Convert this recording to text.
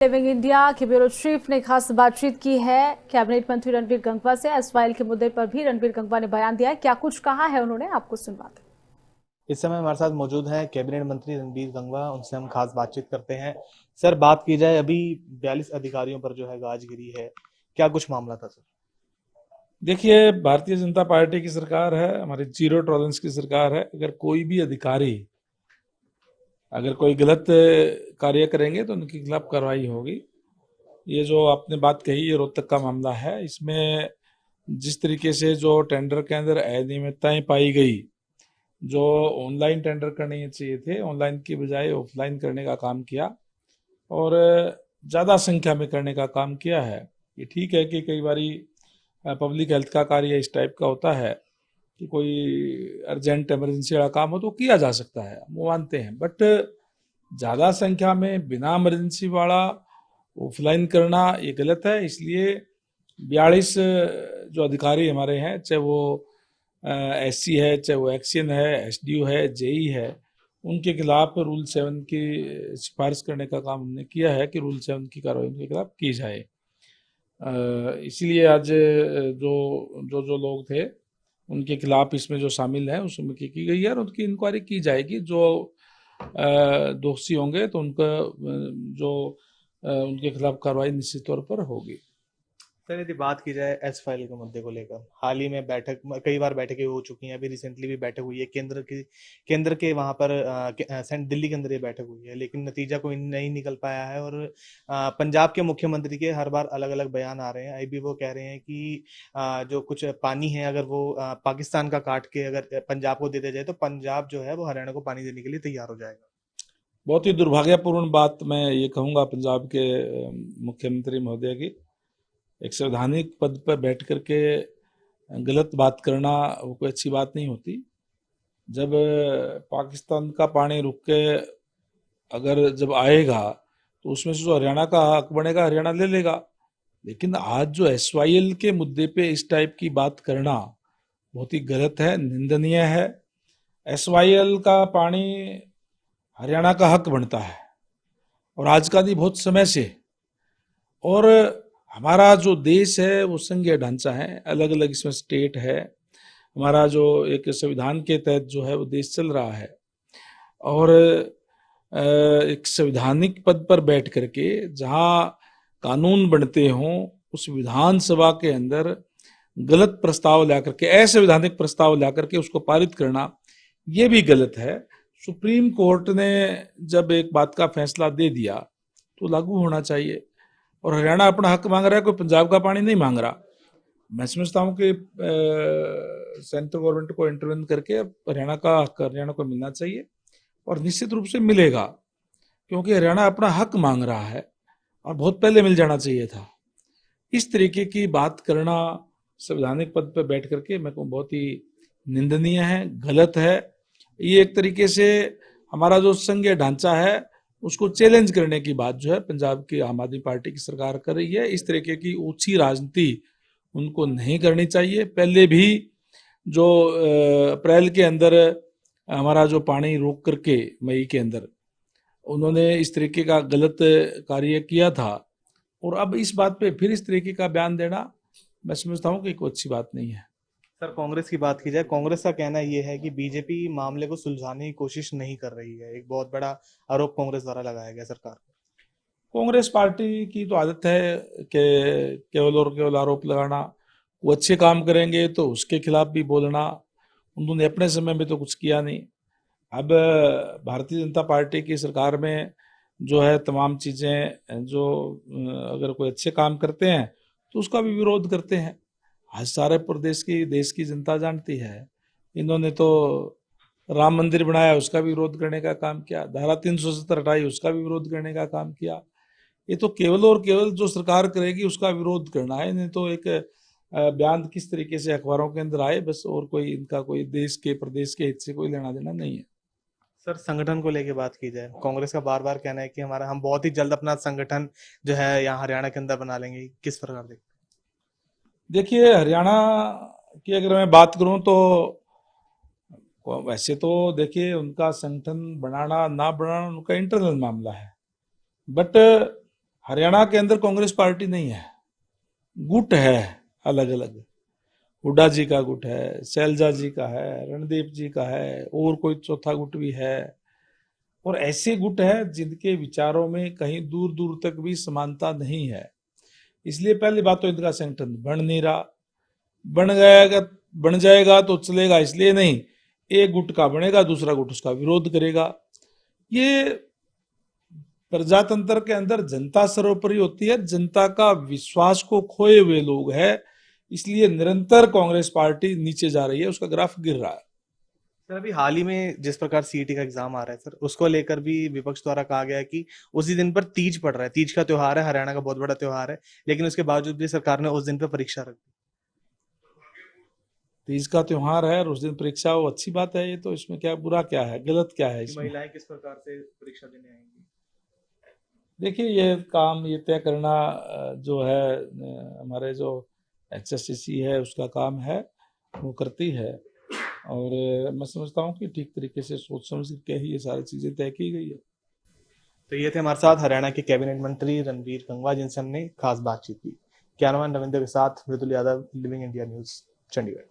Living India के bureau chief ने खास बातचीत की है कैबिनेट मंत्री रणबीर गंगवा से। एसवाइएल के मुद्दे पर भी रणबीर गंगवा ने बयान दिया है। क्या कुछ कहा है उन्होंने, आपको सुनवाते हैं। इस समय हमारे साथ मौजूद हैं कैबिनेट मंत्री रणबीर गंगवा। उनसे हम खास बातचीत करते हैं। सर, बात की जाए अभी 42 अधिकारियों पर जो है गाज गिरी है, क्या कुछ मामला था सर? देखिए, भारतीय जनता पार्टी की सरकार है, हमारी जीरो टॉलरेंस की सरकार है। अगर कोई भी अधिकारी अगर कोई गलत कार्य करेंगे तो उनके खिलाफ कार्रवाई होगी। ये जो आपने बात कही, ये रोहतक का मामला है। इसमें जिस तरीके से जो टेंडर के अंदर अनियमितताएं पाई गई, जो ऑनलाइन टेंडर करने चाहिए थे, ऑनलाइन की बजाय ऑफलाइन करने का काम किया और ज़्यादा संख्या में करने का काम किया है। ये ठीक है कि कई बारी पब्लिक हेल्थ का कार्य इस टाइप का होता है कि कोई अर्जेंट इमरजेंसी वाला काम हो तो किया जा सकता है, वो मानते हैं। बट ज़्यादा संख्या में बिना इमरजेंसी वाला ऑफलाइन करना ये गलत है। इसलिए 42 जो अधिकारी हमारे हैं, चाहे वो एससी है, चाहे वो एक्सीएन है, एसडीओ है, जेई है, उनके खिलाफ रूल 7 की सिफारिश करने का काम हमने किया है कि रूल 7 की कार्रवाई उनके खिलाफ की जाए। इसीलिए आज जो जो जो लोग थे उनके खिलाफ इसमें जो शामिल है उसमें की गई है और उनकी इंक्वायरी की जाएगी। जो दोषी होंगे तो उनका जो उनके खिलाफ कार्रवाई निश्चित तौर पर होगी। सर, यदि बात की जाए एस फाइल के मुद्दे को लेकर, हाल ही में कई बार बैठकें हो चुकी हैं। अभी रिसेंटली भी बैठक हुई है केंद्र के वहां पर दिल्ली के अंदर ये बैठक हुई है, लेकिन नतीजा कोई नहीं निकल पाया है। और पंजाब के मुख्यमंत्री के हर बार अलग अलग बयान आ रहे हैं। अभी वो कह रहे हैं कि जो कुछ पानी है, अगर वो पाकिस्तान का काट के अगर पंजाब को दे दिया जाए तो पंजाब जो है वो हरियाणा को पानी देने के लिए तैयार हो जाएगा। बहुत ही दुर्भाग्यपूर्ण बात मैं ये कहूँगा पंजाब के मुख्यमंत्री महोदय की। एक संवैधानिक पद पर बैठ करके गलत बात करना वो कोई अच्छी बात नहीं होती। जब पाकिस्तान का पानी रुक के अगर जब आएगा तो उसमें से जो हरियाणा का हक बनेगा हरियाणा ले लेगा। लेकिन आज जो एसवाईएल के मुद्दे पे इस टाइप की बात करना बहुत ही गलत है, निंदनीय है। एसवाईएल का पानी हरियाणा का हक बनता है और आज का नहीं, बहुत समय से। और हमारा जो देश है वो संघीय ढांचा है, अलग अलग इसमें स्टेट है। हमारा जो एक संविधान के तहत जो है वो देश चल रहा है और एक संवैधानिक पद पर बैठ करके जहां कानून बनते हों उस विधानसभा के अंदर गलत प्रस्ताव ला करके, असंवैधानिक प्रस्ताव ला करके उसको पारित करना, ये भी गलत है। सुप्रीम कोर्ट ने जब एक बात का फैसला दे दिया तो लागू होना चाहिए। और हरियाणा अपना हक मांग रहा है, कोई पंजाब का पानी नहीं मांग रहा। मैं समझता हूँ कि सेंट्रल गवर्नमेंट को इंटरवेन करके हरियाणा का हक हरियाणा को मिलना चाहिए और निश्चित रूप से मिलेगा, क्योंकि हरियाणा अपना हक मांग रहा है और बहुत पहले मिल जाना चाहिए था। इस तरीके की बात करना संवैधानिक पद पर बैठ करके मेरे को बहुत ही निंदनीय है, गलत है। ये एक तरीके से हमारा जो संघीय ढांचा है उसको चैलेंज करने की बात जो है पंजाब की आम आदमी पार्टी की सरकार कर रही है। इस तरीके की ऊंची राजनीति उनको नहीं करनी चाहिए। पहले भी जो अप्रैल के अंदर हमारा जो पानी रोक करके मई के अंदर उन्होंने इस तरीके का गलत कार्य किया था और अब इस बात पे फिर इस तरीके का बयान देना मैं समझता हूँ कि कोई अच्छी बात नहीं है। सर, कांग्रेस की बात की जाए, कांग्रेस का कहना यह है कि बीजेपी मामले को सुलझाने की कोशिश नहीं कर रही है। एक बहुत बड़ा आरोप कांग्रेस द्वारा लगाया गया सरकार पर। कांग्रेस पार्टी की तो आदत है कि केवल और केवल आरोप लगाना। वो अच्छे काम करेंगे तो उसके खिलाफ भी बोलना। उन्होंने अपने समय में तो कुछ किया नहीं। अब भारतीय जनता पार्टी की सरकार में जो है तमाम चीज़ें जो अगर कोई अच्छे काम करते हैं तो उसका भी विरोध करते हैं। आज सारे प्रदेश की देश की जनता जानती है। इन्होंने तो राम मंदिर बनाया, उसका भी विरोध करने का काम किया। धारा 370 हटाई, उसका भी विरोध करने का काम किया। ये तो केवल और केवल जो सरकार करेगी उसका विरोध करना है। नहीं तो एक बयान किस तरीके से अखबारों के अंदर आए बस, और कोई इनका कोई देश के प्रदेश के हित से कोई लेना देना नहीं है। सर, संगठन को लेके बात की जाए, कांग्रेस का बार बार कहना है कि हम बहुत ही जल्द अपना संगठन जो है यहाँ हरियाणा के अंदर बना लेंगे। किस प्रकार देखते देखिए, हरियाणा की अगर मैं बात करूं तो वैसे तो देखिए उनका संगठन बनाना ना बनाना उनका इंटरनल मामला है। बट हरियाणा के अंदर कांग्रेस पार्टी नहीं है, गुट है अलग अलग। हुड्डा जी का गुट है, शैलजा जी का है, रणदीप जी का है, और कोई चौथा गुट भी है। और ऐसे गुट है जिनके विचारों में कहीं दूर दूर तक भी समानता नहीं है। इसलिए पहली बात तो इनका संगठन बन नहीं रहा। बन जाएगा तो चलेगा इसलिए नहीं, एक गुट का बनेगा, दूसरा गुट उसका विरोध करेगा। ये प्रजातंत्र के अंदर जनता सर्वोपरि होती है, जनता का विश्वास को खोए हुए लोग हैं, इसलिए निरंतर कांग्रेस पार्टी नीचे जा रही है, उसका ग्राफ गिर रहा है। सर अभी हाल ही में जिस प्रकार सीईटी का एग्जाम आ रहा है सर, उसको लेकर भी विपक्ष द्वारा कहा गया है कि उसी दिन पर तीज पड़ रहा है, तीज का त्योहार है, हरियाणा का बहुत बड़ा त्योहार है, लेकिन उसके बावजूद भी सरकार ने उस दिन पर परीक्षा रख दी। तीज का त्योहार है और उस दिन परीक्षा, वो अच्छी बात है। ये तो इसमें क्या बुरा, क्या है, गलत क्या है इसमें? महिलाएं किस प्रकार से परीक्षा देने आएंगी? देखिए, ये काम ये तय करना जो है हमारे जो HSCC है उसका काम है, वो करती है। और मैं समझता हूँ कि ठीक तरीके से सोच समझ के ही ये सारी चीजें तय की गई है। तो ये थे हमारे साथ हरियाणा के कैबिनेट मंत्री रणबीर गंगवा, जिनसे हमने खास बातचीत की। कैमरामैन रविंद्र के साथ Mridul Yadav, living India news, Chandigarh.